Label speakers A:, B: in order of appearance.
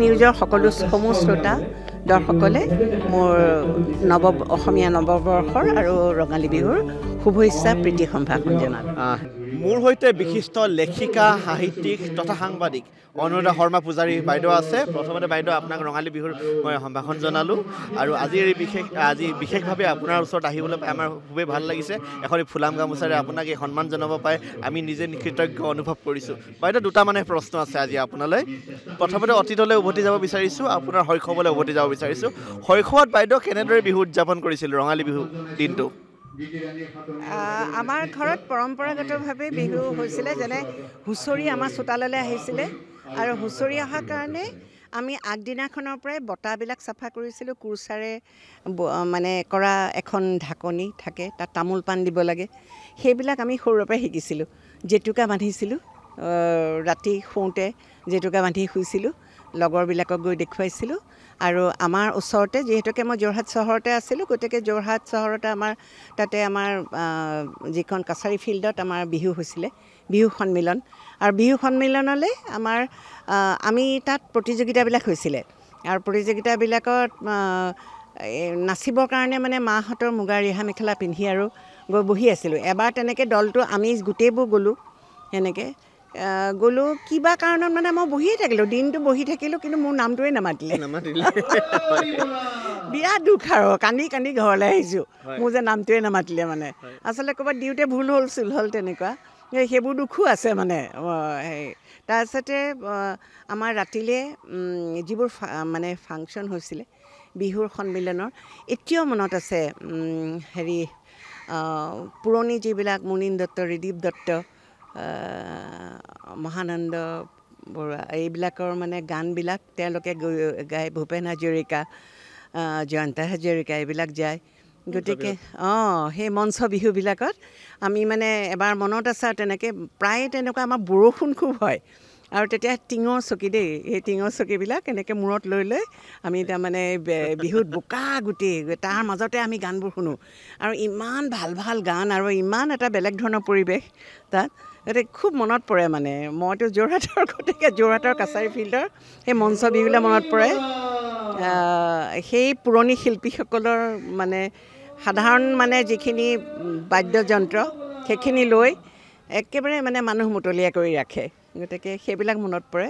A: নিউজৰ সকলো সমূহ শ্ৰোতা দৰ্শকলে মোৰ অসমীয়া নৱবৰ্ষৰ আৰু ৰঙালী বিহুৰ শুভেচ্ছা প্ৰীতি সম্ভাষণ জনালোঁ।
B: মোৰ সৈতে বিশিষ্ট লেখিকা সাহিত্যিক তথা সাংবাদিক অনুৰাধা শৰ্মা পূজাৰী বাইদেউ আছে। প্ৰথমতে বাইদেউ আপোনাক ৰঙালী বিহুৰ মই সম্ভাষণ জনালোঁ আৰু আজি বিশেষভাৱে আপোনাৰ ওচৰত আহিবলৈ পাই আমাৰ খুবেই ভাল লাগিছে। এখন ফুলাম গামোচাৰে আপোনাক এই সন্মান জনাব পাই আমি নিজে কৃতজ্ঞ অনুভৱ কৰিছোঁ। বাইদেউ দুটামানে প্ৰশ্ন আছে আজি আপোনালৈ। প্ৰথমতে অতীতলৈ উভতি যাব বিচাৰিছোঁ, আপোনাৰ শৈশৱলৈ উভতি যাব বিচাৰিছোঁ। শৈশৱত বাইদেউ কেনেদৰে বিহু উদযাপন কৰিছিল ৰঙালী বিহু দিনটো?
A: আমাৰ ঘৰত পৰম্পৰাগতভাৱে বিহু হৈছিলে, যেনে হুঁচৰি আমাৰ চোতাললৈ আহিছিলে আৰু হুঁচৰি অহাৰ কাৰণে আমি আগদিনাখনৰ পৰাই বটাবিলাক চাফা কৰিছিলোঁ। কুৰ্চাৰে মানে কৰা এখন ঢাকনি থাকে, তাত তামোল পাণ দিব লাগে, সেইবিলাক আমি সৰুৰে পৰাই শিকিছিলোঁ। জেতুকা বান্ধিছিলোঁ, ৰাতি শুওঁতে জেতুকা বান্ধি শুইছিলোঁ, লগৰবিলাকক গৈ দেখুৱাইছিলোঁ। আৰু আমাৰ ওচৰতে যিহেতুকে মই যোৰহাট চহৰতে আছিলোঁ, গতিকে যোৰহাট চহৰতে তাতে আমাৰ যিখন কাছাৰী ফিল্ডত আমাৰ বিহু হৈছিলে, বিহু সন্মিলন। আৰু বিহু সন্মিলনলৈ আমি তাত প্ৰতিযোগিতাবিলাক হৈছিলে আৰু প্ৰতিযোগিতাবিলাকত নাচিবৰ কাৰণে মানে মাহঁতৰ মুগাৰ ৰিহা মেখেলা পিন্ধি আৰু গৈ বহি আছিলোঁ। এবাৰ তেনেকৈ দলটো আমি গোটেইবোৰ গ'লোঁ, গ'লোঁ কিবা কাৰণত মানে মই বহিয়ে থাকিলোঁ, দিনটো বহি থাকিলোঁ, কিন্তু মোৰ নামটোৱে নামাতিলে। বিৰাট দুখ আৰু কান্দি কান্দি ঘৰলৈ আহিছোঁ, মোৰ যে নামটোৱে নামাতিলে। মানে আচলতে ক'ৰবাত দিওঁতে ভুল হ'ল তেনেকুৱা, সেইবোৰ দুখো আছে মানে। তাৰপিছতে আমাৰ ৰাতিলৈ যিবোৰ মানে ফাংচন হৈছিলে বিহুৰ সন্মিলনৰ, এতিয়াও মনত আছে। পুৰণি যিবিলাক মুনীন দত্ত, ৰিদীপ দত্ত, মহানন্দ বৰুৱা, এইবিলাকৰ মানে গানবিলাক তেওঁলোকে গায়, ভূপেন হাজৰিকা, জয়ন্ত হাজৰিকা এইবিলাক যায়। গতিকে সেই মঞ্চ বিহুবিলাকত আমি মানে এবাৰ মনত আছে আৰু তেনেকৈ প্ৰায় তেনেকুৱা আমাৰ বৰষুণ খুব হয় আৰু তেতিয়া টিঙৰ চকী সেই টিঙৰ চকীবিলাক এনেকৈ মূৰত লৈ লৈ আমি তাৰমানে বিহুত বোকা গোটেই, তাৰ মাজতে আমি গানবোৰ শুনো আৰু ইমান ভাল ভাল গান আৰু ইমান এটা বেলেগ ধৰণৰ পৰিৱেশ তাত। গতিকে খুব মনত পৰে মানে। মইতো যোৰহাটৰ, গতিকে যোৰহাটৰ কাছাৰী ফিল্ডৰ সেই মঞ্চ বিহুলৈ মনত পৰে। সেই পুৰণি শিল্পীসকলৰ মানে সাধাৰণ মানে যিখিনি বাদ্যযন্ত্ৰ সেইখিনি লৈ একেবাৰে মানে মানুহ মুতলীয়া কৰি ৰাখে, গতিকে সেইবিলাক মনত পৰে।